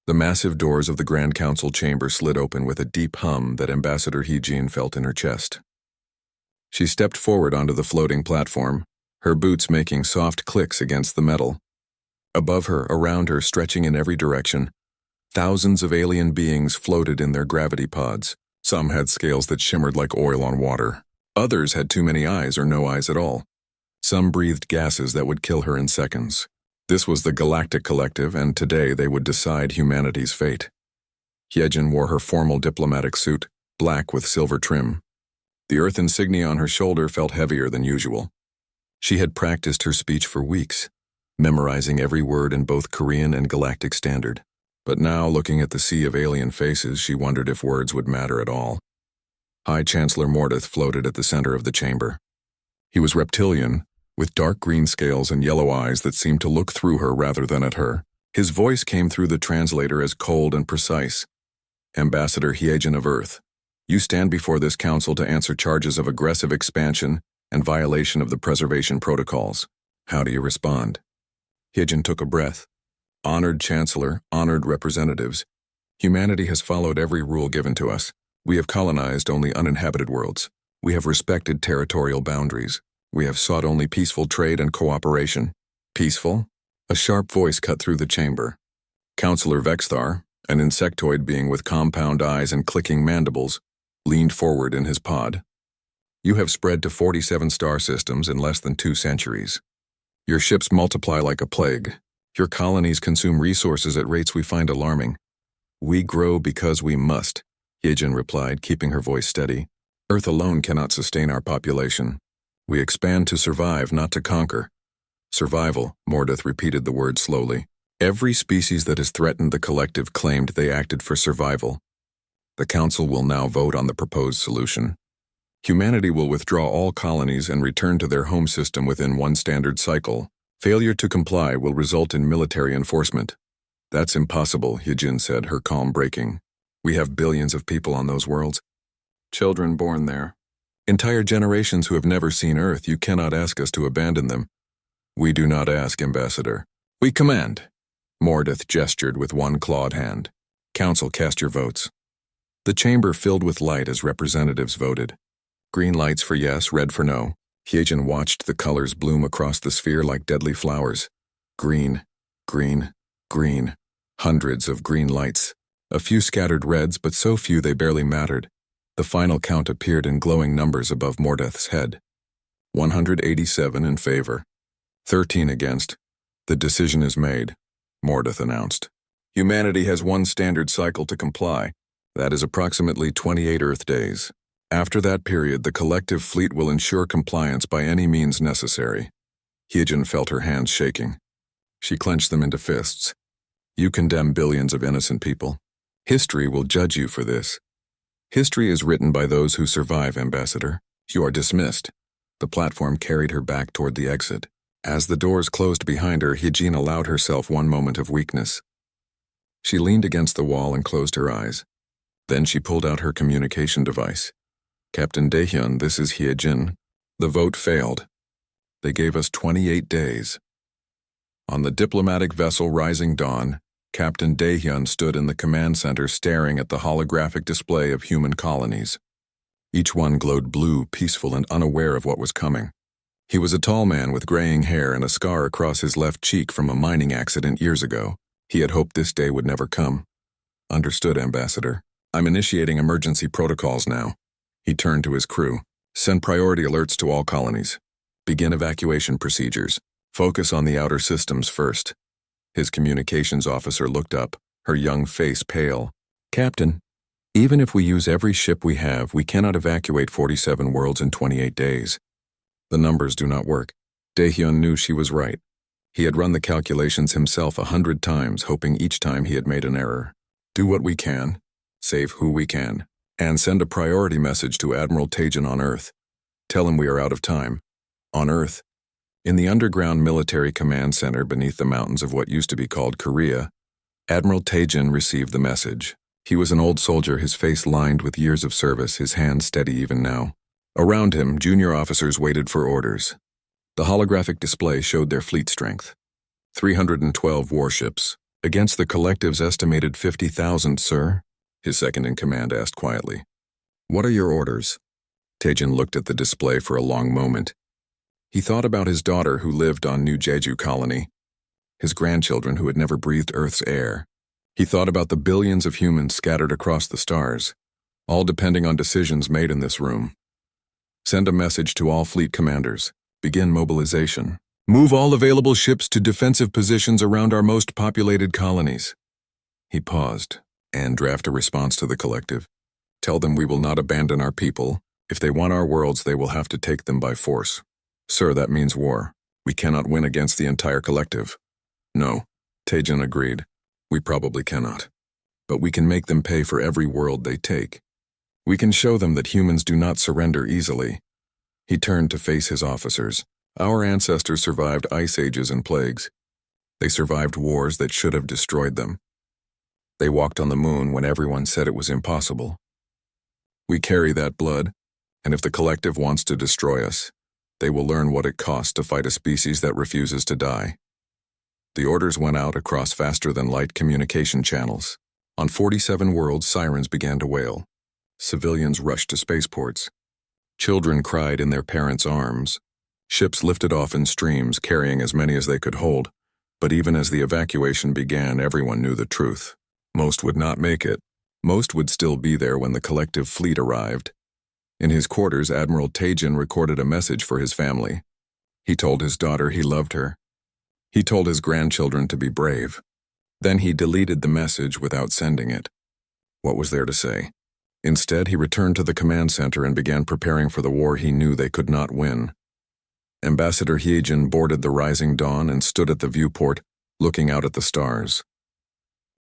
The massive doors of the Grand Council chamber slid open with a deep hum that Ambassador Hee-jin felt in her chest. She stepped forward onto the floating platform, her boots making soft clicks against the metal. Above her, around her, stretching in every direction, thousands of alien beings floated in their gravity pods. Some had scales that shimmered like oil on water. Others had too many eyes or no eyes at all. Some breathed gases that would kill her in seconds. This was the Galactic Collective, and today they would decide humanity's fate. Hyejin wore her formal diplomatic suit, black with silver trim. The Earth insignia on her shoulder felt heavier than usual. She had practiced her speech for weeks, memorizing every word in both Korean and Galactic Standard. But now, looking at the sea of alien faces, she wondered if words would matter at all. High Chancellor Mordeth floated at the center of the chamber. He was reptilian, with dark green scales and yellow eyes that seemed to look through her rather than at her. His voice came through the translator as cold and precise. Ambassador Hyejin of Earth, you stand before this council to answer charges of aggressive expansion and violation of the preservation protocols. How do you respond? Hyejin took a breath. Honored Chancellor, honored representatives, humanity has followed every rule given to us. We have colonized only uninhabited worlds. We have respected territorial boundaries. We have sought only peaceful trade and cooperation. Peaceful? A sharp voice cut through the chamber. Councillor Vexthar, an insectoid being with compound eyes and clicking mandibles, leaned forward in his pod. You have spread to 47 star systems in less than 2 centuries. Your ships multiply like a plague. Your colonies consume resources at rates we find alarming. We grow because we must, Hyejin replied, keeping her voice steady. Earth alone cannot sustain our population. We expand to survive, not to conquer. Survival, Mordeth repeated the word slowly. Every species that has threatened the collective claimed they acted for survival. The Council will now vote on the proposed solution. Humanity will withdraw all colonies and return to their home system within 1 standard cycle. Failure to comply will result in military enforcement. That's impossible, Hyejin said, her calm breaking. We have billions of people on those worlds. Children born there. Entire generations who have never seen Earth. You cannot ask us to abandon them. We do not ask, Ambassador. We command. Mordeth gestured with one clawed hand. Council, cast your votes. The chamber filled with light as representatives voted. Green lights for yes, red for no. Hyejin watched the colors bloom across the sphere like deadly flowers. Green, green, green. Hundreds of green lights. A few scattered reds, but so few they barely mattered. The final count appeared in glowing numbers above Mordeth's head. 187 in favor. 13 against. The decision is made, Mordeth announced. Humanity has 1 standard cycle to comply. That is approximately 28 Earth days. After that period, the collective fleet will ensure compliance by any means necessary. Hyejin felt her hands shaking. She clenched them into fists. You condemn billions of innocent people. History will judge you for this. History is written by those who survive, Ambassador. You are dismissed. The platform carried her back toward the exit. As the doors closed behind her, Hyejin allowed herself one moment of weakness. She leaned against the wall and closed her eyes. Then she pulled out her communication device. Captain Daehyun, this is Hyejin. The vote failed. They gave us 28 days. On the diplomatic vessel Rising Dawn, Captain Daehyun stood in the command center staring at the holographic display of human colonies. Each one glowed blue, peaceful, and unaware of what was coming. He was a tall man with graying hair and a scar across his left cheek from a mining accident years ago. He had hoped this day would never come. Understood, Ambassador. I'm initiating emergency protocols now. He turned to his crew. Send priority alerts to all colonies. Begin evacuation procedures. Focus on the outer systems first. His communications officer looked up, her young face pale. Captain, even if we use every ship we have, we cannot evacuate 47 worlds in 28 days. The numbers do not work. Daehyun knew she was right. He had run the calculations himself 100 times, hoping each time he had made an error. Do what we can, save who we can, and send a priority message to Admiral Taejin on Earth. Tell him we are out of time. On Earth, in the underground military command center beneath the mountains of what used to be called Korea, Admiral Taejin received the message. He was an old soldier, his face lined with years of service, his hands steady even now. Around him, junior officers waited for orders. The holographic display showed their fleet strength. 312 warships, Against the collective's estimated 50,000, sir, his second-in-command asked quietly. What are your orders? Taejin looked at the display for a long moment. He thought about his daughter who lived on New Jeju Colony, his grandchildren who had never breathed Earth's air. He thought about the billions of humans scattered across the stars, all depending on decisions made in this room. Send a message to all fleet commanders. Begin mobilization. Move all available ships to defensive positions around our most populated colonies. He paused and drafted a response to the collective. Tell them we will not abandon our people. If they want our worlds, they will have to take them by force. Sir, that means war. We cannot win against the entire collective. No, Taejin agreed. We probably cannot. But we can make them pay for every world they take. We can show them that humans do not surrender easily. He turned to face his officers. Our ancestors survived ice ages and plagues. They survived wars that should have destroyed them. They walked on the moon when everyone said it was impossible. We carry that blood, and if the collective wants to destroy us, they will learn what it costs to fight a species that refuses to die. The orders went out across faster-than-light communication channels. On 47 worlds, sirens began to wail. Civilians rushed to spaceports. Children cried in their parents' arms. Ships lifted off in streams, carrying as many as they could hold. But even as the evacuation began, everyone knew the truth. Most would not make it. Most would still be there when the collective fleet arrived. In his quarters, Admiral Taejin recorded a message for his family. He told his daughter he loved her. He told his grandchildren to be brave. Then he deleted the message without sending it. What was there to say? Instead, he returned to the command center and began preparing for the war he knew they could not win. Ambassador Hyejin boarded the Rising Dawn and stood at the viewport, looking out at the stars.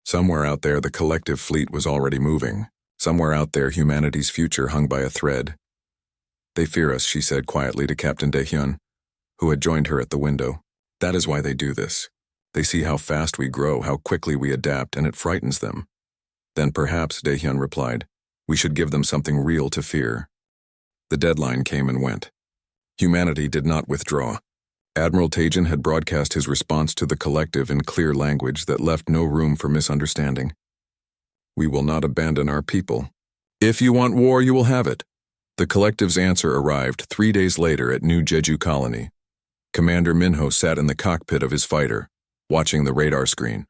Somewhere out there, the collective fleet was already moving. Somewhere out there, humanity's future hung by a thread. They fear us, she said quietly to Captain Daehyun, who had joined her at the window. That is why they do this. They see how fast we grow, how quickly we adapt, and it frightens them. Then perhaps, Daehyun replied, we should give them something real to fear. The deadline came and went. Humanity did not withdraw. Admiral Taejin had broadcast his response to the collective in clear language that left no room for misunderstanding. We will not abandon our people. If you want war, you will have it. The collective's answer arrived 3 days later at New Jeju Colony. Commander Minho sat in the cockpit of his fighter, watching the radar screen.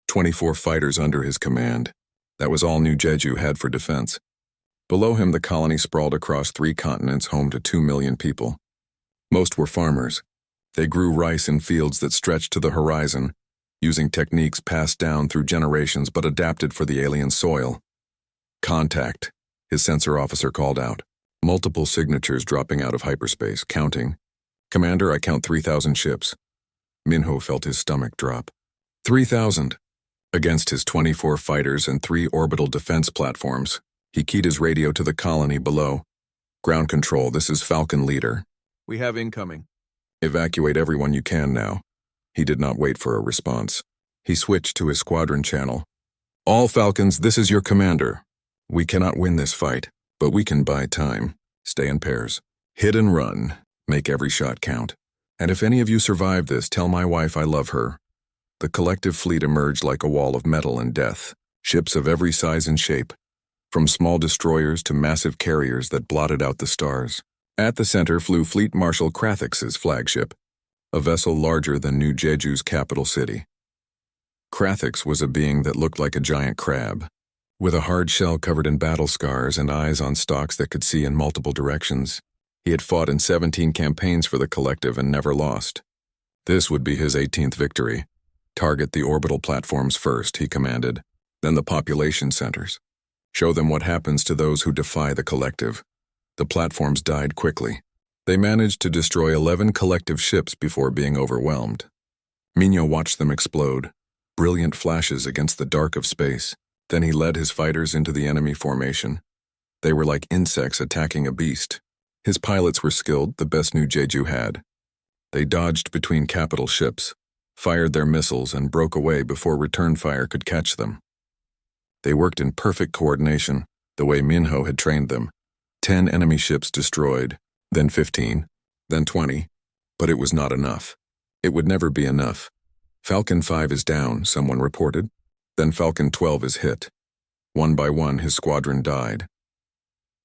24 fighters under his command. That was all New Jeju had for defense. Below him, the colony sprawled across 3 continents, home to 2 million people. Most were farmers. They grew rice in fields that stretched to the horizon, using techniques passed down through generations but adapted for the alien soil. Contact, his sensor officer called out. Multiple signatures dropping out of hyperspace, counting. Commander, I count 3,000 ships. Minho felt his stomach drop. 3,000. Against his 24 fighters and 3 orbital defense platforms, he keyed his radio to the colony below. Ground control, this is Falcon Leader. We have incoming. Evacuate everyone you can now. He did not wait for a response. He switched to his squadron channel. All Falcons, this is your commander. We cannot win this fight, but we can buy time. Stay in pairs. Hit and run. Make every shot count. And if any of you survive this, tell my wife I love her. The collective fleet emerged like a wall of metal and death. Ships of every size and shape, from small destroyers to massive carriers that blotted out the stars. At the center flew Fleet Marshal Krathix's flagship, a vessel larger than New Jeju's capital city. Krathix was a being that looked like a giant crab, with a hard shell covered in battle scars and eyes on stalks that could see in multiple directions. He had fought in 17 campaigns for the collective and never lost. This would be his 18th victory. Target the orbital platforms first, he commanded, then the population centers. Show them what happens to those who defy the collective. The platforms died quickly. They managed to destroy 11 collective ships before being overwhelmed. Minho watched them explode, brilliant flashes against the dark of space. Then he led his fighters into the enemy formation. They were like insects attacking a beast. His pilots were skilled, the best New Jeju had. They dodged between capital ships, fired their missiles, and broke away before return fire could catch them. They worked in perfect coordination, the way Minho had trained them. 10 enemy ships destroyed, then 15, then 20. But it was not enough. It would never be enough. Falcon 5 is down, someone reported. Then Falcon 12 is hit. One by one, his squadron died.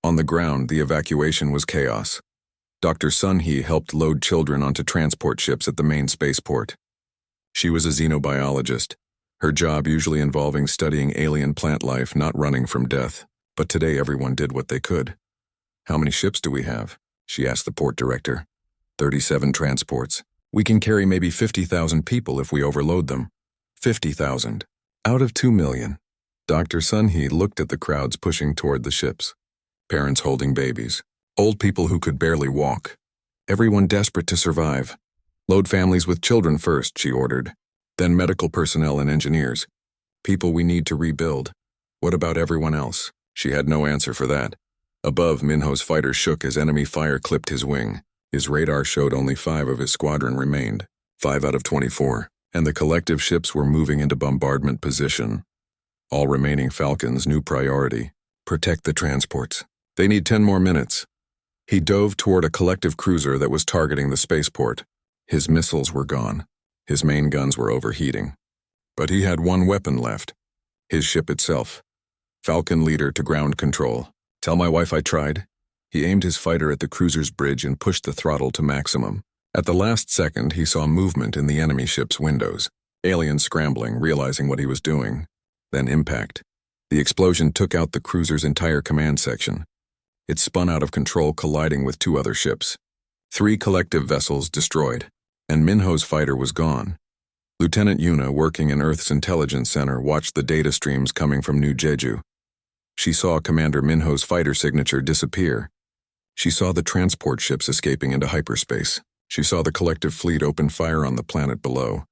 On the ground, the evacuation was chaos. Dr. Sun-hee helped load children onto transport ships at the main spaceport. She was a xenobiologist, her job usually involving studying alien plant life, not running from death. But today everyone did what they could. "How many ships do we have?" she asked the port director. 37 transports. We can carry maybe 50,000 people if we overload them. 50,000. Out of 2 million. Dr. Sun-hee looked at the crowds pushing toward the ships. Parents holding babies. Old people who could barely walk. Everyone desperate to survive. "Load families with children first," she ordered. "Then medical personnel and engineers. People we need to rebuild. What about everyone else?" She had no answer for that. Above, Minho's fighter shook as enemy fire clipped his wing. His radar showed only 5 of his squadron remained. 5 out of 24. And the collective ships were moving into bombardment position. All remaining Falcons' new priority: protect the transports. They need 10 more minutes. He dove toward a collective cruiser that was targeting the spaceport. His missiles were gone. His main guns were overheating. But he had one weapon left. His ship itself. Falcon leader to ground control. "Tell my wife I tried." He aimed his fighter at the cruiser's bridge and pushed the throttle to maximum. At the last second, he saw movement in the enemy ship's windows. Aliens scrambling, realizing what he was doing. Then impact. The explosion took out the cruiser's entire command section. It spun out of control, colliding with 2 other ships. 3 collective vessels destroyed, and Minho's fighter was gone. Lieutenant Yuna, working in Earth's intelligence center, watched the data streams coming from New Jeju. She saw Commander Minho's fighter signature disappear. She saw the transport ships escaping into hyperspace. She saw the collective fleet open fire on the planet below.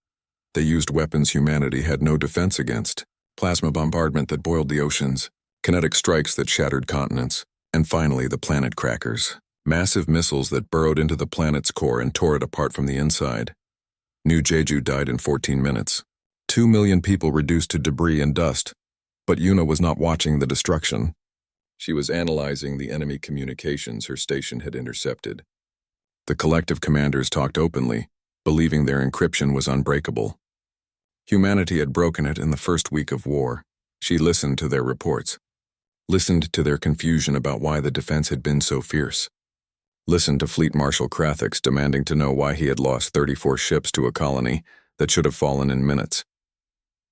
They used weapons humanity had no defense against. Plasma bombardment that boiled the oceans. Kinetic strikes that shattered continents. And finally, the planet crackers. Massive missiles that burrowed into the planet's core and tore it apart from the inside. New Jeju died in 14 minutes. 2 million people reduced to debris and dust. But Yuna was not watching the destruction. She was analyzing the enemy communications her station had intercepted. The collective commanders talked openly, believing their encryption was unbreakable. Humanity had broken it in the first week of war. She listened to their reports. Listened to their confusion about why the defense had been so fierce. Listened to Fleet Marshal Krathix demanding to know why he had lost 34 ships to a colony that should have fallen in minutes.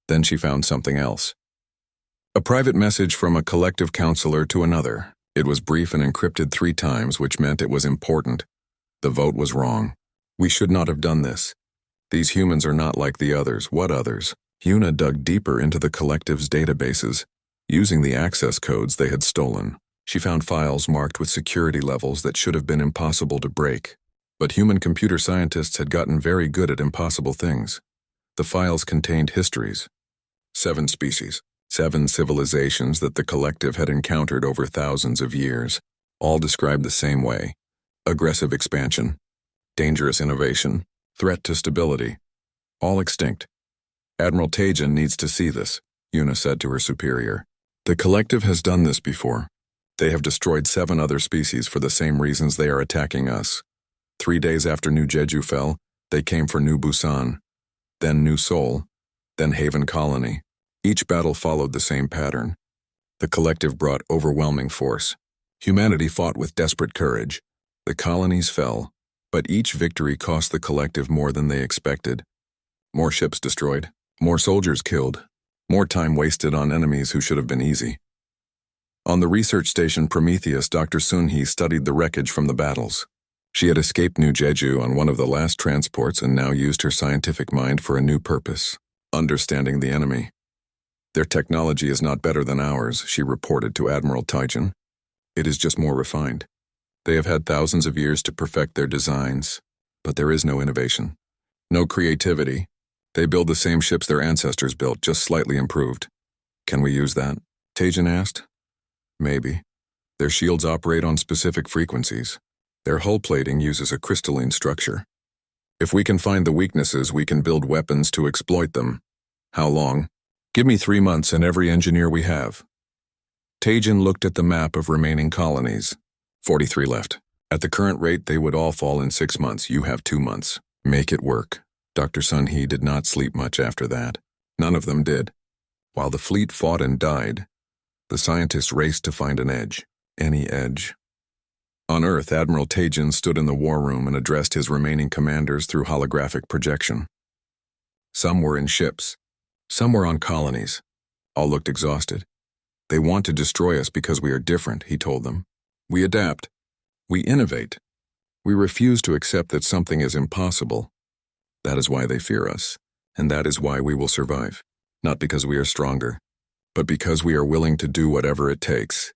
Then she found something else. A private message from a collective counselor to another. It was brief and encrypted 3 times, which meant it was important. The vote was wrong. "We should not have done this. These humans are not like the others." What others? Yuna dug deeper into the collective's databases. Using the access codes they had stolen, she found files marked with security levels that should have been impossible to break. But human computer scientists had gotten very good at impossible things. The files contained histories. 7 species. 7 civilizations that the collective had encountered over thousands of years. All described the same way. Aggressive expansion. Dangerous innovation. Threat to stability. All extinct. "Admiral Tajan needs to see this," Yuna said to her superior. "The collective has done this before. They have destroyed 7 other species for the same reasons they are attacking us. 3 days after New Jeju fell, they came for New Busan, then New Seoul, then Haven Colony. Each battle followed the same pattern. The collective brought overwhelming force. Humanity fought with desperate courage. The colonies fell, but each victory cost the collective more than they expected. More ships destroyed, more soldiers killed, more time wasted on enemies who should have been easy." On the research station Prometheus, Dr. Sun-hee studied the wreckage from the battles. She had escaped New Jeju on one of the last transports and now used her scientific mind for a new purpose: understanding the enemy. "Their technology is not better than ours," she reported to Admiral Tajan. "It is just more refined. They have had thousands of years to perfect their designs, but there is no innovation, no creativity. They build the same ships their ancestors built, just slightly improved." "Can we use that?" Tajan asked. "Maybe. Their shields operate on specific frequencies. Their hull plating uses a crystalline structure. If we can find the weaknesses, we can build weapons to exploit them." "How long?" "Give me 3 months and every engineer we have." Tajan looked at the map of remaining colonies. 43 left. "At the current rate, they would all fall in 6 months. You have 2 months. Make it work." Dr. Sun-hee did not sleep much after that. None of them did. While the fleet fought and died, the scientists raced to find an edge. Any edge. On Earth, Admiral Taejin stood in the war room and addressed his remaining commanders through holographic projection. Some were in ships. Some were on colonies. All looked exhausted. They want to destroy us because we are different, he told them. We adapt. We innovate. We refuse to accept that something is impossible. That is why they fear us, and that is why we will survive. Not because we are stronger, but because we are willing to do whatever it takes.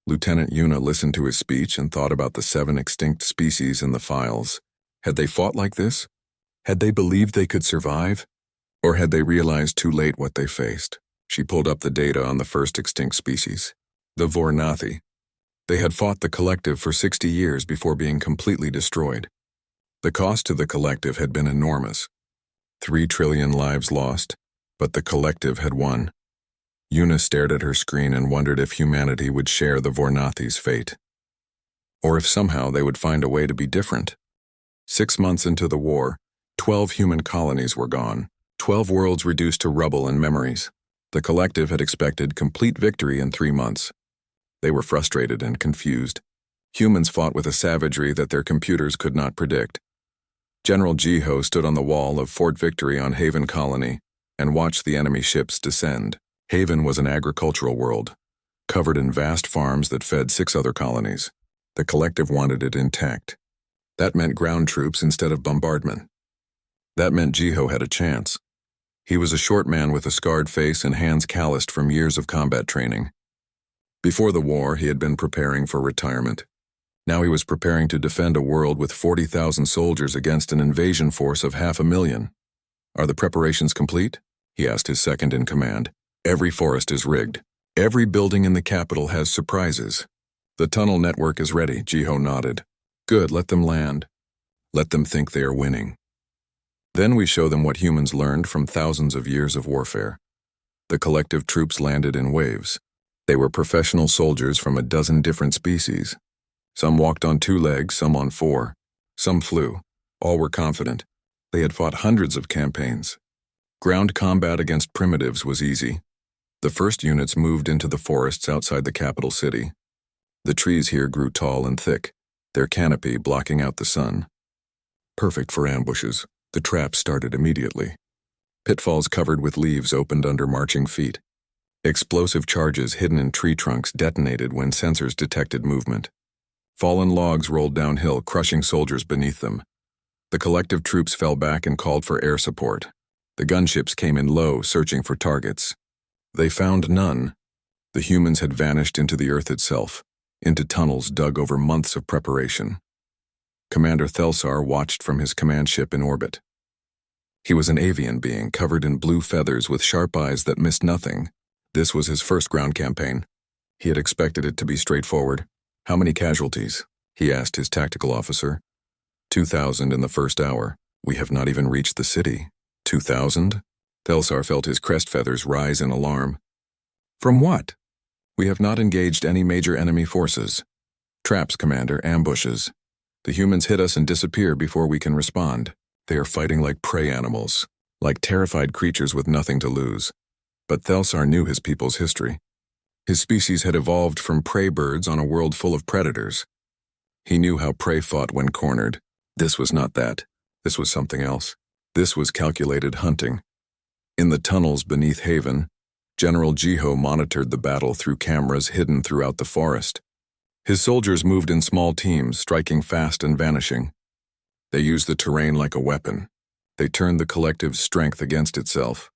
Lieutenant Yuna listened to his speech and thought about the 7 extinct species in the files. Had they fought like this? Had they believed they could survive? Or had they realized too late what they faced? She pulled up the data on the first extinct species, the Vornathi. They had fought the collective for 60 years before being completely destroyed. The cost to the collective had been enormous. 3 trillion lives lost, but the collective had won. Yuna stared at her screen and wondered if humanity would share the Vornathi's fate. Or if somehow they would find a way to be different. 6 months into the war, 12 human colonies were gone, 12 worlds reduced to rubble and memories. The collective had expected complete victory in 3 months. They were frustrated and confused. Humans fought with a savagery that their computers could not predict. General Jiho stood on the wall of Fort Victory on Haven Colony and watched the enemy ships descend. Haven was an agricultural world, covered in vast farms that fed 6 other colonies. The collective wanted it intact. That meant ground troops instead of bombardment. That meant Jiho had a chance. He was a short man with a scarred face and hands calloused from years of combat training. Before the war, he had been preparing for retirement. Now he was preparing to defend a world with 40,000 soldiers against an invasion force of 500,000. Are the preparations complete? He asked his second in command. Every forest is rigged. Every building in the capital has surprises. The tunnel network is ready, Jiho nodded. Good, let them land. Let them think they are winning. Then we show them what humans learned from thousands of years of warfare. The collective troops landed in waves. They were professional soldiers from a dozen different species. Some walked on 2 legs, some on 4. Some flew. All were confident. They had fought hundreds of campaigns. Ground combat against primitives was easy. The first units moved into the forests outside the capital city. The trees here grew tall and thick, their canopy blocking out the sun. Perfect for ambushes. The traps started immediately. Pitfalls covered with leaves opened under marching feet. Explosive charges hidden in tree trunks detonated when sensors detected movement. Fallen logs rolled downhill, crushing soldiers beneath them. The collective troops fell back and called for air support. The gunships came in low, searching for targets. They found none. The humans had vanished into the earth itself, into tunnels dug over months of preparation. Commander Thelsar watched from his command ship in orbit. He was an avian being covered in blue feathers with sharp eyes that missed nothing. This was his first ground campaign. He had expected it to be straightforward. How many casualties? He asked his tactical officer. 2,000 in the first hour. We have not even reached the city. 2,000? Thelsar felt his crest feathers rise in alarm. From what? We have not engaged any major enemy forces. Traps, Commander, ambushes. The humans hit us and disappear before we can respond. They are fighting like prey animals, like terrified creatures with nothing to lose. But Thelsar knew his people's history. His species had evolved from prey birds on a world full of predators. He knew how prey fought when cornered. This was not that. This was something else. This was calculated hunting. In the tunnels beneath Haven, General Jiho monitored the battle through cameras hidden throughout the forest. His soldiers moved in small teams, striking fast and vanishing. They used the terrain like a weapon. They turned the collective's strength against itself.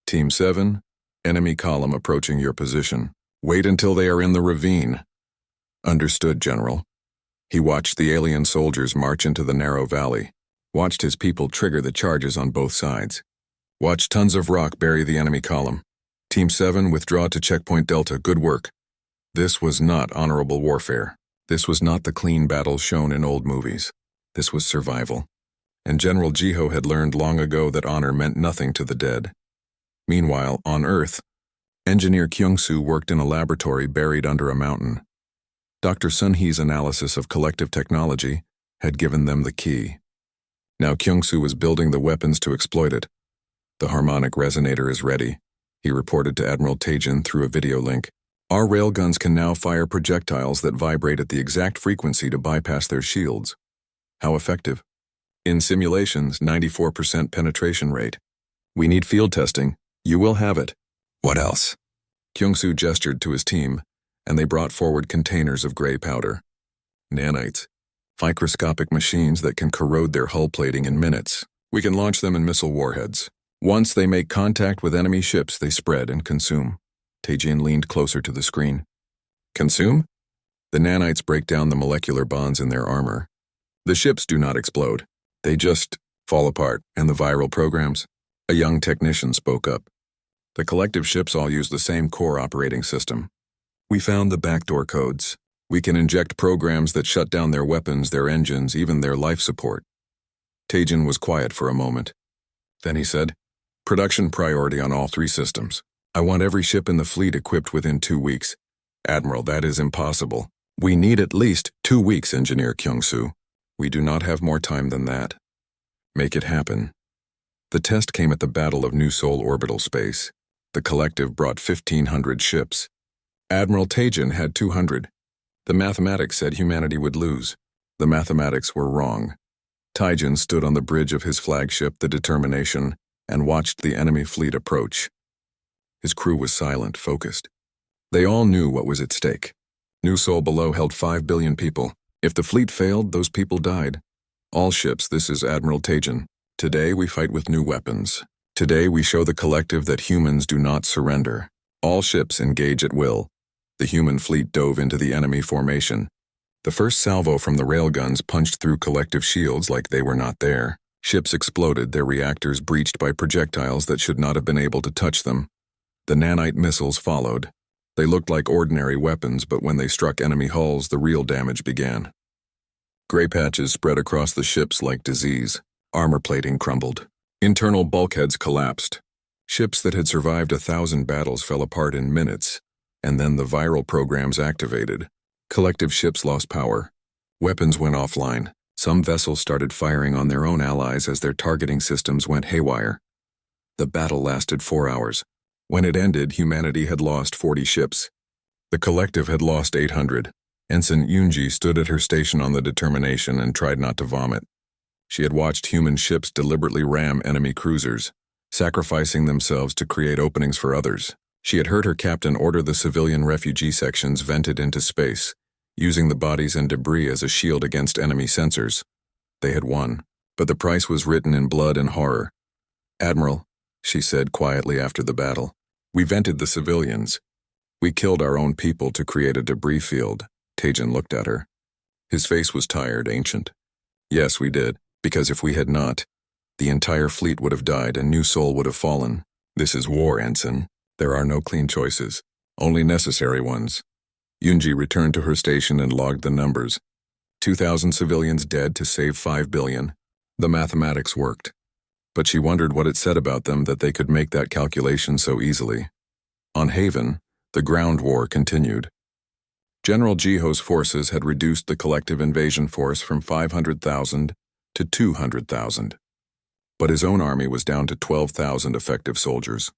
Team 7, enemy column approaching your position. Wait until they are in the ravine. Understood, General. He watched the alien soldiers march into the narrow valley, watched his people trigger the charges on both sides. Watched tons of rock bury the enemy column. Team 7, withdraw to Checkpoint Delta. Good work. This was not honorable warfare. This was not the clean battles shown in old movies. This was survival. And General Jiho had learned long ago that honor meant nothing to the dead. Meanwhile, on Earth, Engineer Kyung-soo worked in a laboratory buried under a mountain. Dr. Sun-hee's analysis of collective technology had given them the key. Now Kyung-soo was building the weapons to exploit it. The harmonic resonator is ready, he reported to Admiral Taejin through a video link. Our railguns can now fire projectiles that vibrate at the exact frequency to bypass their shields. How effective? In simulations, 94% penetration rate. We need field testing. You will have it. What else? Kyung-soo gestured to his team, and they brought forward containers of gray powder. Nanites. Microscopic machines that can corrode their hull plating in minutes. We can launch them in missile warheads. Once they make contact with enemy ships, they spread and consume. Taejin leaned closer to the screen. Consume? The nanites break down the molecular bonds in their armor. The ships do not explode. They just fall apart. And the viral programs? A young technician spoke up. The collective ships all use the same core operating system. We found the backdoor codes. We can inject programs that shut down their weapons, their engines, even their life support. Taejin was quiet for a moment. Then he said, production priority on all 3 systems. I want every ship in the fleet equipped within 2 weeks. Admiral, that is impossible. We need at least 2 weeks, Engineer Kyung-soo. We do not have more time than that. Make it happen. The test came at the Battle of New Seoul orbital space. The collective brought 1,500 ships. Admiral Taejin had 200. The mathematics said humanity would lose. The mathematics were wrong. Taejin stood on the bridge of his flagship, the Determination, and watched the enemy fleet approach. His crew was silent, focused. They all knew what was at stake. New Seoul below held 5 billion people. If the fleet failed, those people died. All ships, this is Admiral Taejin. Today we fight with new weapons. Today we show the collective that humans do not surrender. All ships engage at will. The human fleet dove into the enemy formation. The first salvo from the railguns punched through collective shields like they were not there. Ships exploded, their reactors breached by projectiles that should not have been able to touch them. The nanite missiles followed. They looked like ordinary weapons, but when they struck enemy hulls, the real damage began. Gray patches spread across the ships like disease. Armor plating crumbled. Internal bulkheads collapsed. Ships that had survived 1,000 battles fell apart in minutes, and then the viral programs activated. Collective ships lost power. Weapons went offline. Some vessels started firing on their own allies as their targeting systems went haywire. The battle lasted 4 hours. When it ended, humanity had lost 40 ships. The collective had lost 800. Ensign Yoonji stood at her station on the Determination and tried not to vomit. She had watched human ships deliberately ram enemy cruisers, sacrificing themselves to create openings for others. She had heard her captain order the civilian refugee sections vented into space, using the bodies and debris as a shield against enemy sensors. They had won, but the price was written in blood and horror. Admiral, she said quietly after the battle, we vented the civilians. We killed our own people to create a debris field. Taejin looked at her. His face was tired, ancient. Yes, we did, because if we had not, the entire fleet would have died and New Seoul would have fallen. This is war, Ensign. There are no clean choices, only necessary ones. Yoonji returned to her station and logged the numbers. 2,000 civilians dead to save 5 billion. The mathematics worked. But she wondered what it said about them that they could make that calculation so easily. On Haven, the ground war continued. General Jiho's forces had reduced the collective invasion force from 500,000 to 200,000. But his own army was down to 12,000 effective soldiers.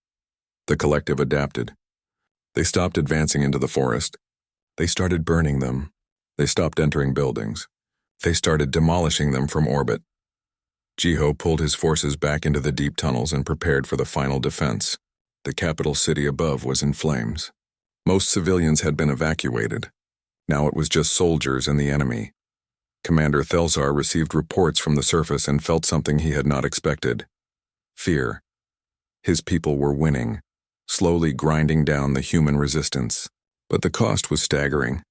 The collective adapted. They stopped advancing into the forest. They started burning them. They stopped entering buildings. They started demolishing them from orbit. Jiho pulled his forces back into the deep tunnels and prepared for the final defense. The capital city above was in flames. Most civilians had been evacuated. Now it was just soldiers and the enemy. Commander Thelsar received reports from the surface and felt something he had not expected. Fear. His people were winning, slowly grinding down the human resistance. But the cost was staggering,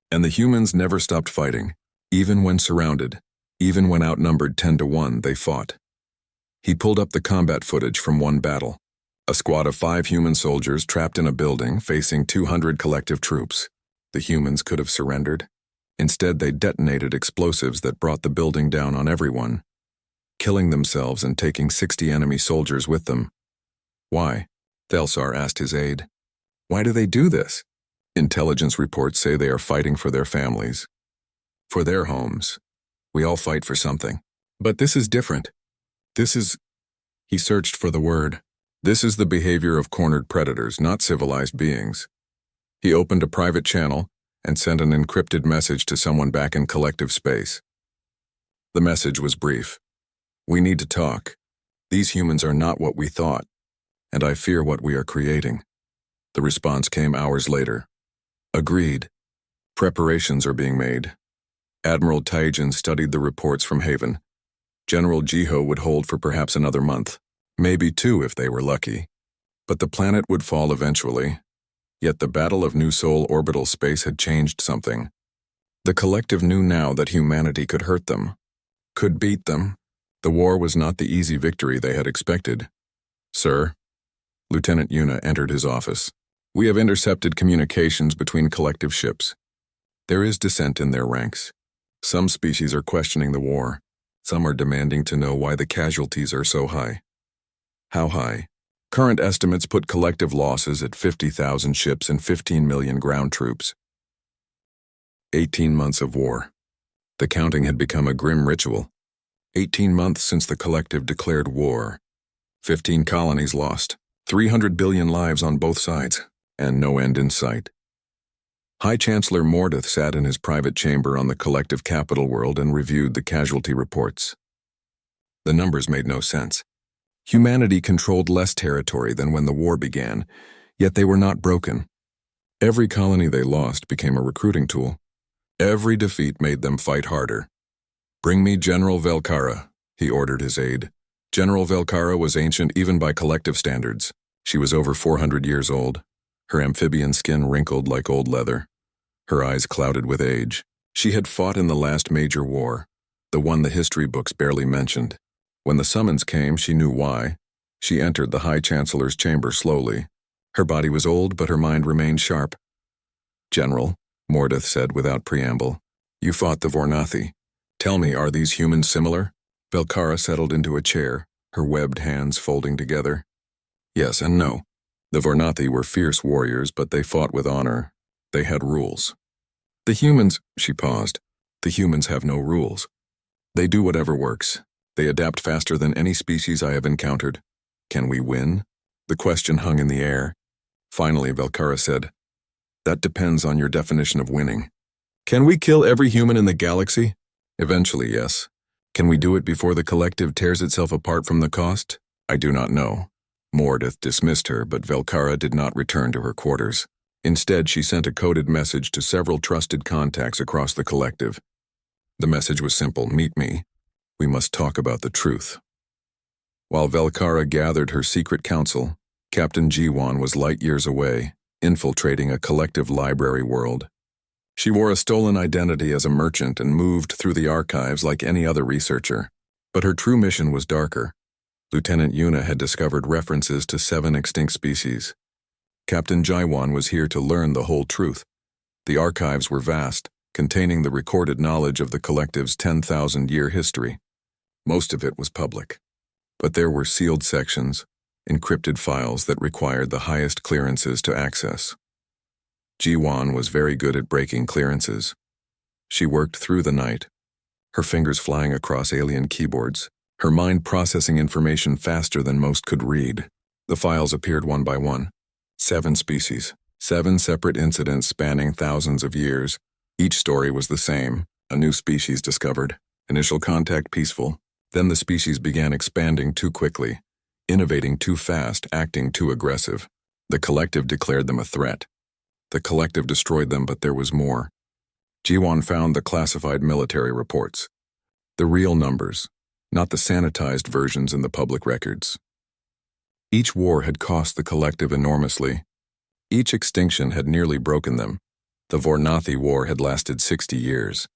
and the humans never stopped fighting. Even when surrounded, even when outnumbered 10 to 1, they fought. He pulled up the combat footage from one battle. A squad of 5 human soldiers trapped in a building facing 200 collective troops. The humans could have surrendered. Instead, they detonated explosives that brought the building down on everyone, killing themselves and taking 60 enemy soldiers with them. Why? Thelsar asked his aide. Why do they do this? Intelligence reports say they are fighting for their families, for their homes. We all fight for something. But this is different. This is... He searched for the word. This is the behavior of cornered predators, not civilized beings. He opened a private channel and sent an encrypted message to someone back in collective space. The message was brief. We need to talk. These humans are not what we thought, and I fear what we are creating. The response came hours later. Agreed. Preparations are being made. Admiral Taijin studied the reports from Haven. General Jiho would hold for perhaps another month, maybe 2 if they were lucky. But the planet would fall eventually. Yet the Battle of New Sol orbital space had changed something. The collective knew now that humanity could hurt them, could beat them. The war was not the easy victory they had expected. Sir, Lieutenant Yuna entered his office. We have intercepted communications between collective ships. There is dissent in their ranks. Some species are questioning the war. Some are demanding to know why the casualties are so high. How high? Current estimates put collective losses at 50,000 ships and 15 million ground troops. 18 months of war. The counting had become a grim ritual. 18 months since the collective declared war. 15 colonies lost, 300 billion lives on both sides, and no end in sight. High Chancellor Mordeth sat in his private chamber on the collective capital world and reviewed the casualty reports. The numbers made no sense. Humanity controlled less territory than when the war began, yet they were not broken. Every colony they lost became a recruiting tool. Every defeat made them fight harder. Bring me General Velkara, he ordered his aide. General Velkara was ancient even by collective standards. She was over 400 years old, her amphibian skin wrinkled like old leather, her eyes clouded with age. She had fought in the last major war, the one the history books barely mentioned. When the summons came, she knew why. She entered the High Chancellor's chamber slowly. Her body was old, but her mind remained sharp. General, Mordeth said without preamble, you fought the Vornathi. Tell me, are these humans similar? Velkara settled into a chair, her webbed hands folding together. Yes and no. The Vornathi were fierce warriors, but they fought with honor. They had rules. The humans, she paused, the humans have no rules. They do whatever works. They adapt faster than any species I have encountered. Can we win? The question hung in the air. Finally, Velkara said, that depends on your definition of winning. Can we kill every human in the galaxy? Eventually, yes. Can we do it before the collective tears itself apart from the cost? I do not know. Mordeth dismissed her, but Velkara did not return to her quarters. Instead, she sent a coded message to several trusted contacts across the collective. The message was simple, meet me. We must talk about the truth. While Velkara gathered her secret council, Captain Jiwan was light years away, infiltrating a collective library world. She wore a stolen identity as a merchant and moved through the archives like any other researcher. But her true mission was darker. Lieutenant Yuna had discovered references to 7 extinct species. Captain Jiwan was here to learn the whole truth. The archives were vast, containing the recorded knowledge of the collective's 10,000-year history. Most of it was public. But there were sealed sections, encrypted files that required the highest clearances to access. Jiwan was very good at breaking clearances. She worked through the night, her fingers flying across alien keyboards, her mind processing information faster than most could read. The files appeared one by one. 7 species, 7 separate incidents spanning thousands of years. Each story was the same, a new species discovered, initial contact peaceful. Then the species began expanding too quickly, innovating too fast, acting too aggressive. The collective declared them a threat. The collective destroyed them, but there was more. Jiwan found the classified military reports. The real numbers, not the sanitized versions in the public records. Each war had cost the collective enormously. Each extinction had nearly broken them. The Vornathi War had lasted 60 years.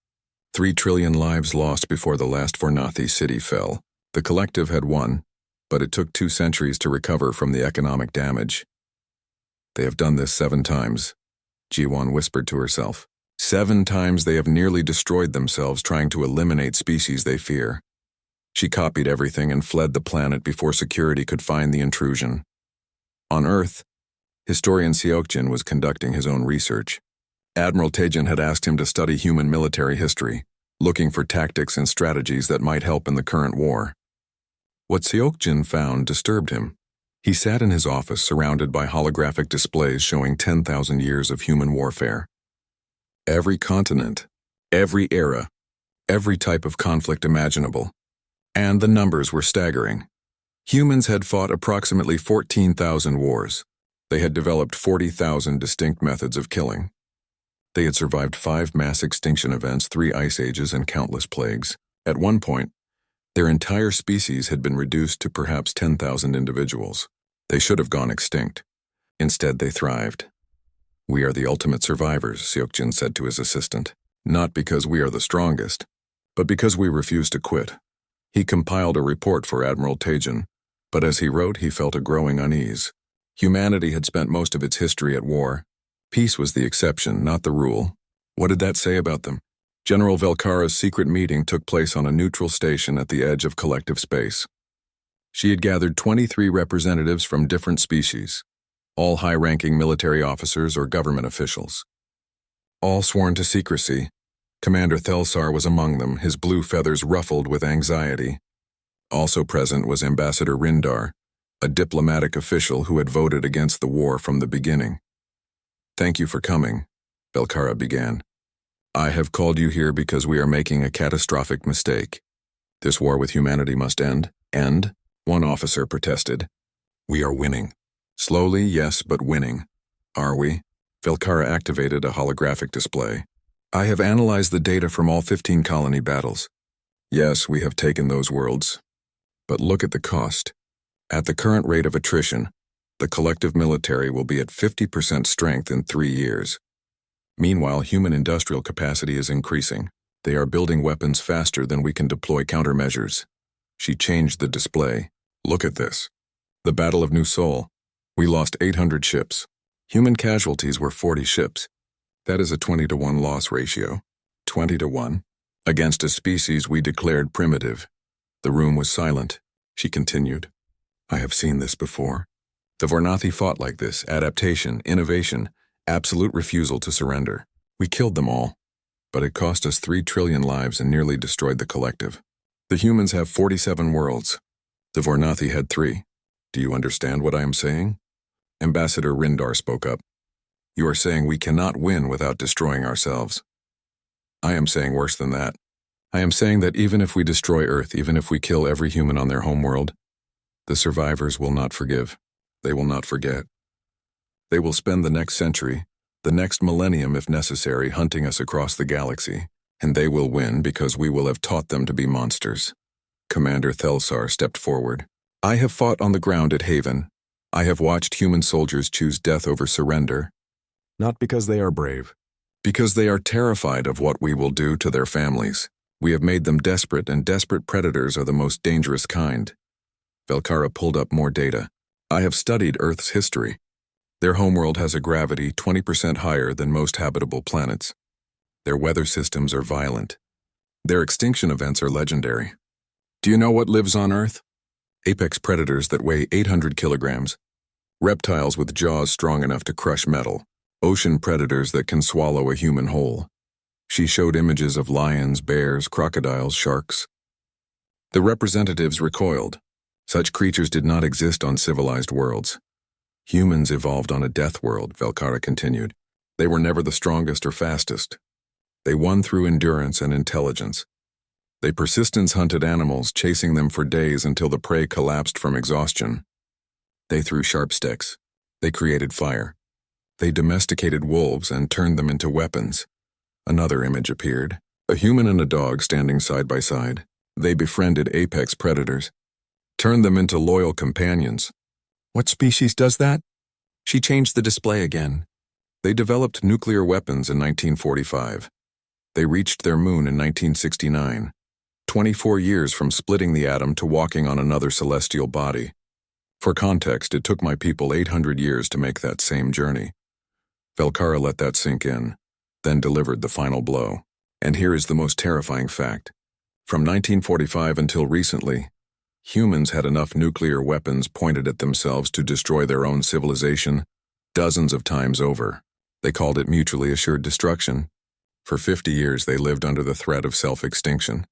3 trillion lives lost before the last Vornathi city fell. The collective had won, but it took 2 centuries to recover from the economic damage. They have done this 7 times, Jiwan whispered to herself. 7 times they have nearly destroyed themselves trying to eliminate species they fear. She copied everything and fled the planet before security could find the intrusion. On Earth, historian Seokjin was conducting his own research. Admiral Taijin had asked him to study human military history. looking for tactics and strategies that might help in the current war. What Seokjin found disturbed him. He sat in his office surrounded by holographic displays showing 10,000 years of human warfare. Every continent, every era, every type of conflict imaginable. And the numbers were staggering. Humans had fought approximately 14,000 wars. They had developed 40,000 distinct methods of killing. They had survived 5 mass extinction events, 3 ice ages, and countless plagues. At one point, their entire species had been reduced to perhaps 10,000 individuals. They should have gone extinct. Instead, they thrived. "We are the ultimate survivors," Seokjin said to his assistant. "Not because we are the strongest, but because we refuse to quit." He compiled a report for Admiral Taejin, but as he wrote, he felt a growing unease. Humanity had spent most of its history at war. Peace was the exception, not the rule. What did that say about them? General Velkara's secret meeting took place on a neutral station at the edge of collective space. She had gathered 23 representatives from different species, all high-ranking military officers or government officials. All sworn to secrecy. Commander Thelsar was among them, his blue feathers ruffled with anxiety. Also present was Ambassador Rindar, a diplomatic official who had voted against the war from the beginning. "Thank you for coming," Velkara began. "I have called you here because we are making a catastrophic mistake. This war with humanity must end." "End?" one officer protested. "We are winning. Slowly, yes, but winning." "Are we?" Velkara activated a holographic display. "I have analyzed the data from all 15 colony battles. Yes, we have taken those worlds. But look at the cost. At the current rate of attrition, the collective military will be at 50% strength in 3 years. Meanwhile, human industrial capacity is increasing. They are building weapons faster than we can deploy countermeasures." She changed the display. "Look at this. The Battle of New Seoul. We lost 800 ships. Human casualties were 40 ships. That is a 20-to-1 loss ratio. 20-to-1. Against a species we declared primitive." The room was silent. She continued. "I have seen this before. The Vornathi fought like this: adaptation, innovation, absolute refusal to surrender. We killed them all, but it cost us 3 trillion lives and nearly destroyed the collective. The humans have 47 worlds. The Vornathi had 3. Do you understand what I am saying?" Ambassador Rindar spoke up. "You are saying we cannot win without destroying ourselves." "I am saying worse than that. I am saying that even if we destroy Earth, even if we kill every human on their homeworld, the survivors will not forgive. They will not forget. They will spend the next century, the next millennium if necessary, hunting us across the galaxy, and they will win because we will have taught them to be monsters." Commander Thelsar stepped forward. "I have fought on the ground at Haven. I have watched human soldiers choose death over surrender. Not because they are brave, because they are terrified of what we will do to their families. We have made them desperate, and desperate predators are the most dangerous kind." Velkara pulled up more data. "I have studied Earth's history. Their homeworld has a gravity 20% higher than most habitable planets. Their weather systems are violent. Their extinction events are legendary. Do you know what lives on Earth? Apex predators that weigh 800 kilograms, reptiles with jaws strong enough to crush metal, ocean predators that can swallow a human whole." She showed images of lions, bears, crocodiles, sharks. The representatives recoiled. Such creatures did not exist on civilized worlds. "Humans evolved on a death world," Velkara continued. "They were never the strongest or fastest. They won through endurance and intelligence. They persistence hunted animals, chasing them for days until the prey collapsed from exhaustion. They threw sharp sticks. They created fire. They domesticated wolves and turned them into weapons." Another image appeared. A human and a dog standing side by side. They befriended apex predators, turned them into loyal companions. "What species does that?" She changed the display again. "They developed nuclear weapons in 1945. They reached their moon in 1969. 24 years from splitting the atom to walking on another celestial body. For context, it took my people 800 years to make that same journey." Velkara let that sink in, then delivered the final blow. "And here is the most terrifying fact. From 1945 until recently, humans had enough nuclear weapons pointed at themselves to destroy their own civilization dozens of times over. They called it mutually assured destruction. For 50 years they lived under the threat of self-extinction,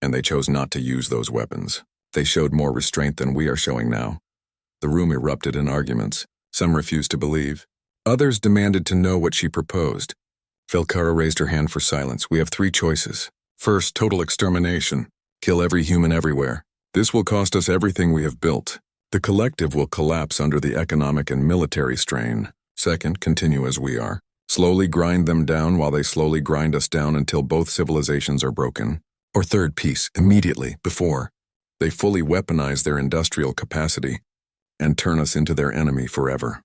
and they chose not to use those weapons. They showed more restraint than we are showing now. The room erupted in arguments. Some refused to believe. Others demanded to know what she proposed. Velkara raised her hand for silence. We have 3 choices. First, total extermination. Kill every human everywhere. This will cost us everything we have built. The collective will collapse under the economic and military strain. Second, continue as we are. Slowly grind them down while they slowly grind us down until both civilizations are broken. Or third, peace, immediately, before they fully weaponize their industrial capacity and turn us into their enemy forever.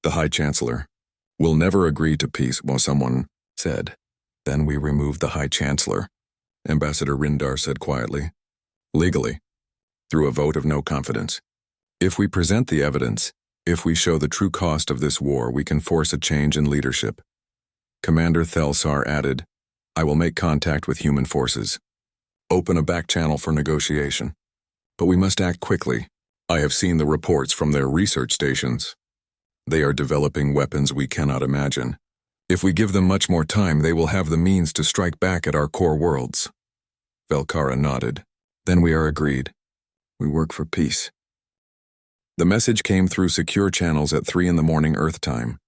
The High Chancellor will never agree to peace, well, someone said. Then we remove the High Chancellor, Ambassador Rindar said quietly. Legally, through a vote of no confidence. If we present the evidence, if we show the true cost of this war, we can force a change in leadership. Commander Thelsar added, I will make contact with human forces. Open a back channel for negotiation. But we must act quickly. I have seen the reports from their research stations. They are developing weapons we cannot imagine. If we give them much more time, they will have the means to strike back at our core worlds. Velkara nodded. Then we are agreed. We work for peace. The message came through secure channels at 3 a.m. Earth time.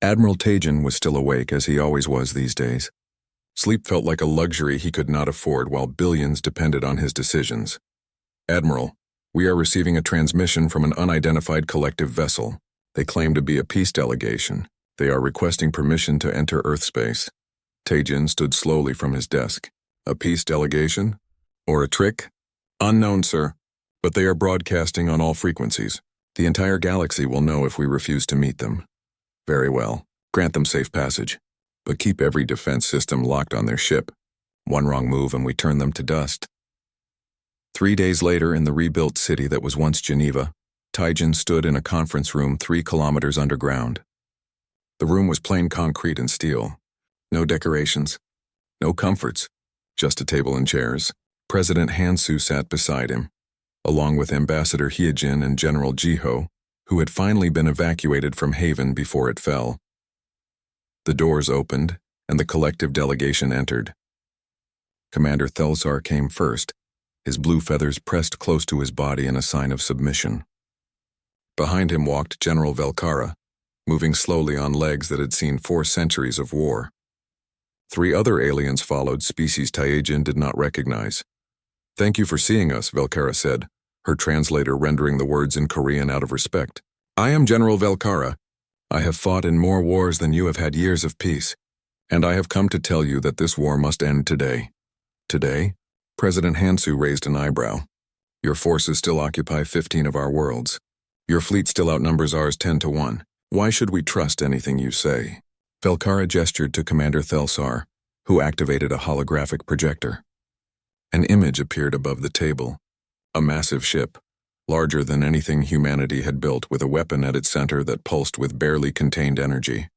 Admiral Tajin was still awake, as he always was these days. Sleep felt like a luxury he could not afford while billions depended on his decisions. Admiral, we are receiving a transmission from an unidentified collective vessel. They claim to be a peace delegation. They are requesting permission to enter Earth space. Tajin stood slowly from his desk. A peace delegation? Or a trick? Unknown, sir. But they are broadcasting on all frequencies. The entire galaxy will know if we refuse to meet them. Very well. Grant them safe passage. But keep every defense system locked on their ship. One wrong move and we turn them to dust. 3 days later, in the rebuilt city that was once Geneva, Tajin stood in a conference room 3 kilometers underground. The room was plain concrete and steel. No decorations. No comforts. Just a table and chairs. President Hansu sat beside him, along with Ambassador Hyejin and General Jiho, who had finally been evacuated from Haven before it fell. The doors opened, and the collective delegation entered. Commander Thelsar came first, his blue feathers pressed close to his body in a sign of submission. Behind him walked General Velkara, moving slowly on legs that had seen 4 centuries of war. 3 other aliens followed, species Tajin did not recognize. Thank you for seeing us, Velkara said, her translator rendering the words in Korean out of respect. I am General Velkara. I have fought in more wars than you have had years of peace, and I have come to tell you that this war must end today. Today? President Hansu raised an eyebrow. Your forces still occupy 15 of our worlds. Your fleet still outnumbers ours 10 to 1. Why should we trust anything you say? Velkara gestured to Commander Thelsar, who activated a holographic projector. An image appeared above the table. A massive ship, larger than anything humanity had built, with a weapon at its center that pulsed with barely contained energy.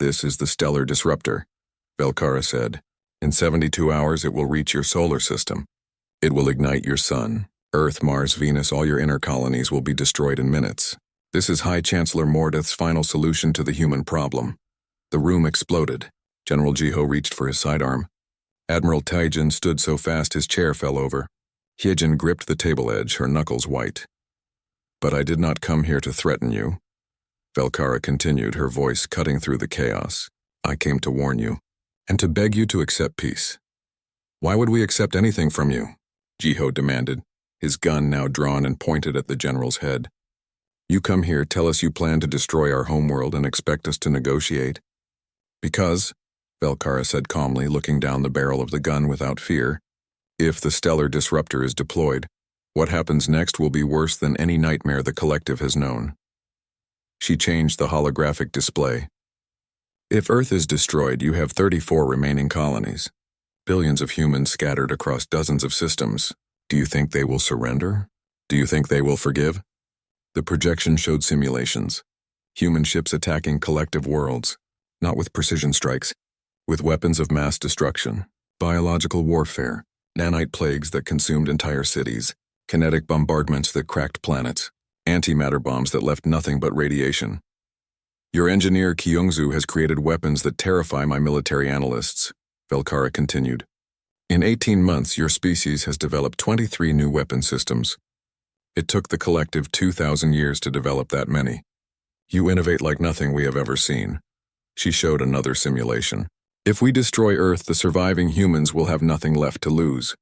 This is the Stellar Disruptor, Velkara said. In 72 hours it will reach your solar system. It will ignite your sun. Earth, Mars, Venus, all your inner colonies will be destroyed in minutes. This is High Chancellor Mordeth's final solution to the human problem. The room exploded. General Jiho reached for his sidearm. Admiral Tajin stood so fast his chair fell over. Hyejin gripped the table edge, her knuckles white. But I did not come here to threaten you. Velkara continued, her voice cutting through the chaos. I came to warn you, and to beg you to accept peace. Why would we accept anything from you? Jiho demanded, his gun now drawn and pointed at the general's head. You come here, tell us you plan to destroy our homeworld and expect us to negotiate. Because, Velkara said calmly, looking down the barrel of the gun without fear, if the Stellar Disruptor is deployed, what happens next will be worse than any nightmare the collective has known. She changed the holographic display. If Earth is destroyed, you have 34 remaining colonies. Billions of humans scattered across dozens of systems. Do you think they will surrender? Do you think they will forgive? The projection showed simulations. Human ships attacking collective worlds, not with precision strikes, with weapons of mass destruction, biological warfare, nanite plagues that consumed entire cities, kinetic bombardments that cracked planets, antimatter bombs that left nothing but radiation. Your engineer Kyungzu has created weapons that terrify my military analysts, Velkara continued. In 18 months, your species has developed 23 new weapon systems. It took the collective 2,000 years to develop that many. You innovate like nothing we have ever seen. She showed another simulation. If we destroy Earth, the surviving humans will have nothing left to lose.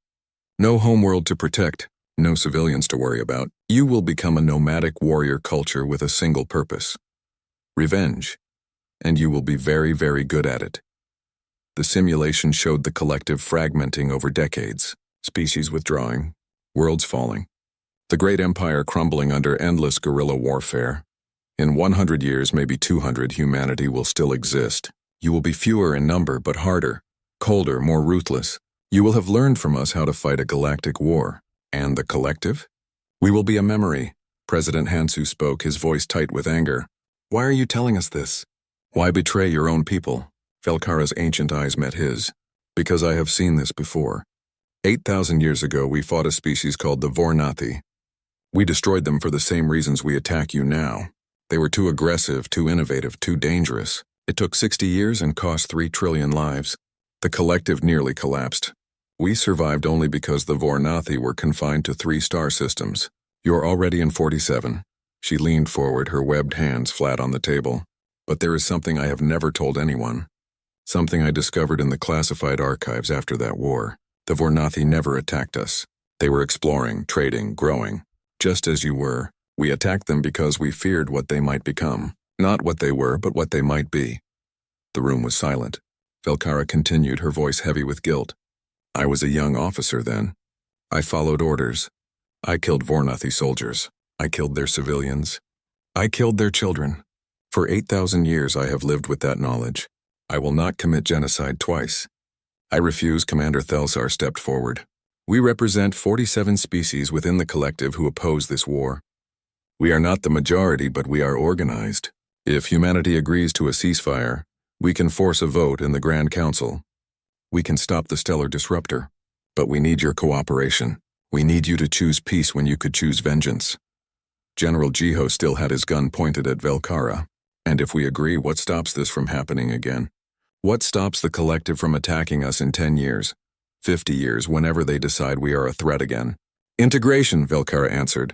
No homeworld to protect, no civilians to worry about. You will become a nomadic warrior culture with a single purpose: revenge. And you will be very, very good at it. The simulation showed the collective fragmenting over decades, species withdrawing, worlds falling. The great empire crumbling under endless guerrilla warfare. In 100 years, maybe 200, humanity will still exist. You will be fewer in number, but harder, colder, more ruthless. You will have learned from us how to fight a galactic war. And the collective? We will be a memory. President Hansu spoke, his voice tight with anger. Why are you telling us this? Why betray your own people? Velkara's ancient eyes met his. Because I have seen this before. 8,000 years ago, we fought a species called the Vornathi. We destroyed them for the same reasons we attack you now. They were too aggressive, too innovative, too dangerous. It took 60 years and cost 3 trillion lives. The collective nearly collapsed. We survived only because the Vornathi were confined to 3 star systems. You're already in 47. She leaned forward, her webbed hands flat on the table. But there is something I have never told anyone. Something I discovered in the classified archives after that war. The Vornathi never attacked us. They were exploring, trading, growing. Just as you were. We attacked them because we feared what they might become. Not what they were, but what they might be. The room was silent. Velkara continued, her voice heavy with guilt. I was a young officer then. I followed orders. I killed Vornathi soldiers. I killed their civilians. I killed their children. For 8,000 years I have lived with that knowledge. I will not commit genocide twice. I refuse. Commander Thelsar stepped forward. We represent 47 species within the collective who oppose this war. We are not the majority, but we are organized. If humanity agrees to a ceasefire, we can force a vote in the Grand Council. We can stop the stellar disruptor. But we need your cooperation. We need you to choose peace when you could choose vengeance. General Jiho still had his gun pointed at Velkara. And if we agree, what stops this from happening again? What stops the collective from attacking us in 10 years? 50 years, whenever they decide we are a threat again? Integration, Velkara answered.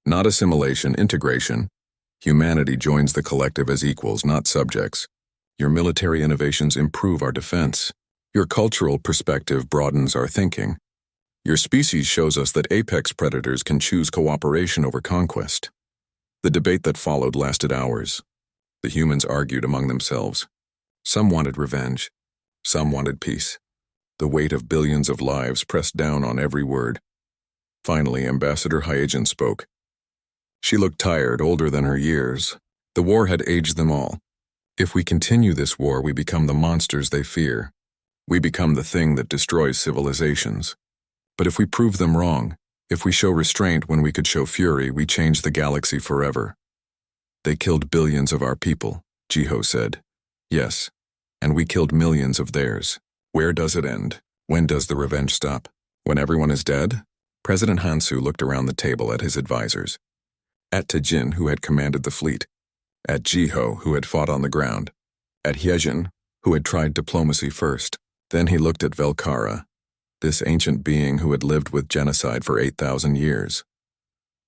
Not assimilation, integration. Humanity joins the collective as equals, not subjects. Your military innovations improve our defense. Your cultural perspective broadens our thinking. Your species shows us that apex predators can choose cooperation over conquest. The debate that followed lasted hours. The humans argued among themselves. Some wanted revenge. Some wanted peace. The weight of billions of lives pressed down on every word. Finally, Ambassador Hyagin spoke. She looked tired, older than her years. The war had aged them all. If we continue this war, we become the monsters they fear. We become the thing that destroys civilizations. But if we prove them wrong, if we show restraint when we could show fury, we change the galaxy forever. They killed billions of our people, Jiho said. Yes, and we killed millions of theirs. Where does it end? When does the revenge stop? When everyone is dead? President Hansu looked around the table at his advisors. At Tajin, who had commanded the fleet. At Jiho, who had fought on the ground. At Hyejin, who had tried diplomacy first. Then he looked at Velkara, this ancient being who had lived with genocide for 8,000 years.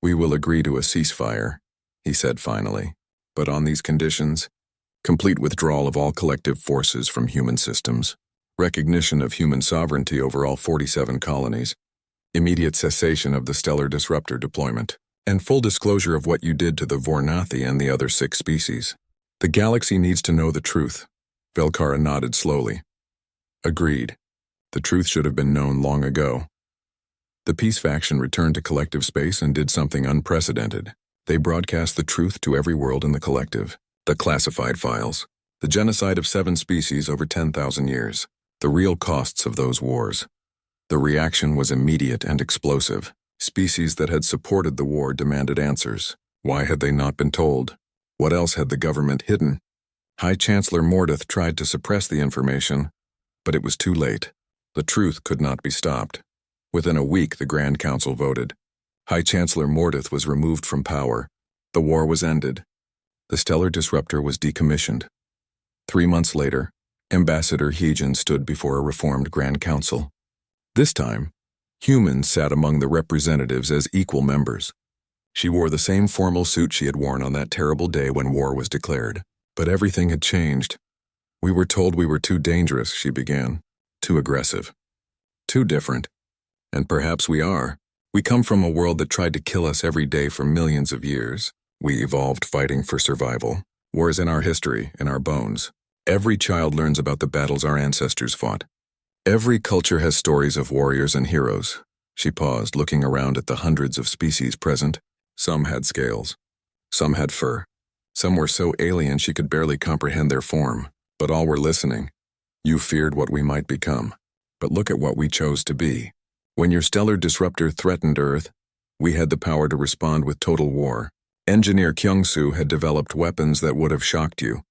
We will agree to a ceasefire, he said finally. But on these conditions, complete withdrawal of all collective forces from human systems, recognition of human sovereignty over all 47 colonies, immediate cessation of the stellar disruptor deployment, and full disclosure of what you did to the Vornathi and the other 6 species. The galaxy needs to know the truth. Velkara nodded slowly. Agreed. The truth should have been known long ago. The peace faction returned to collective space and did something unprecedented. They broadcast the truth to every world in the collective. The classified files. The genocide of 7 species over 10,000 years. The real costs of those wars. The reaction was immediate and explosive. Species that had supported the war demanded answers. Why had they not been told? What else had the government hidden? High Chancellor Mordeth tried to suppress the information, but it was too late. The truth could not be stopped. Within a week, the Grand Council voted. High Chancellor Mordeth was removed from power. The war was ended. The stellar disruptor was decommissioned. 3 months later, Ambassador Heejin stood before a reformed Grand Council. This time, humans sat among the representatives as equal members. She wore the same formal suit she had worn on that terrible day when war was declared. But everything had changed. We were told we were too dangerous, she began. Too aggressive. Too different. And perhaps we are. We come from a world that tried to kill us every day for millions of years. We evolved fighting for survival. War is in our history, in our bones. Every child learns about the battles our ancestors fought. Every culture has stories of warriors and heroes. She paused, looking around at the hundreds of species present. Some had scales. Some had fur. Some were so alien she could barely comprehend their form. But all were listening. You feared what we might become. But look at what we chose to be. When your stellar disruptor threatened Earth, we had the power to respond with total war. Engineer Kyung-soo had developed weapons that would have shocked you.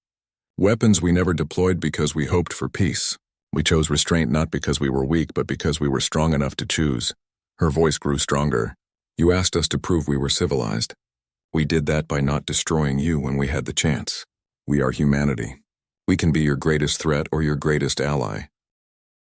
Weapons we never deployed because we hoped for peace. We chose restraint not because we were weak, but because we were strong enough to choose. Her voice grew stronger. You asked us to prove we were civilized. We did that by not destroying you when we had the chance. We are humanity. We can be your greatest threat or your greatest ally.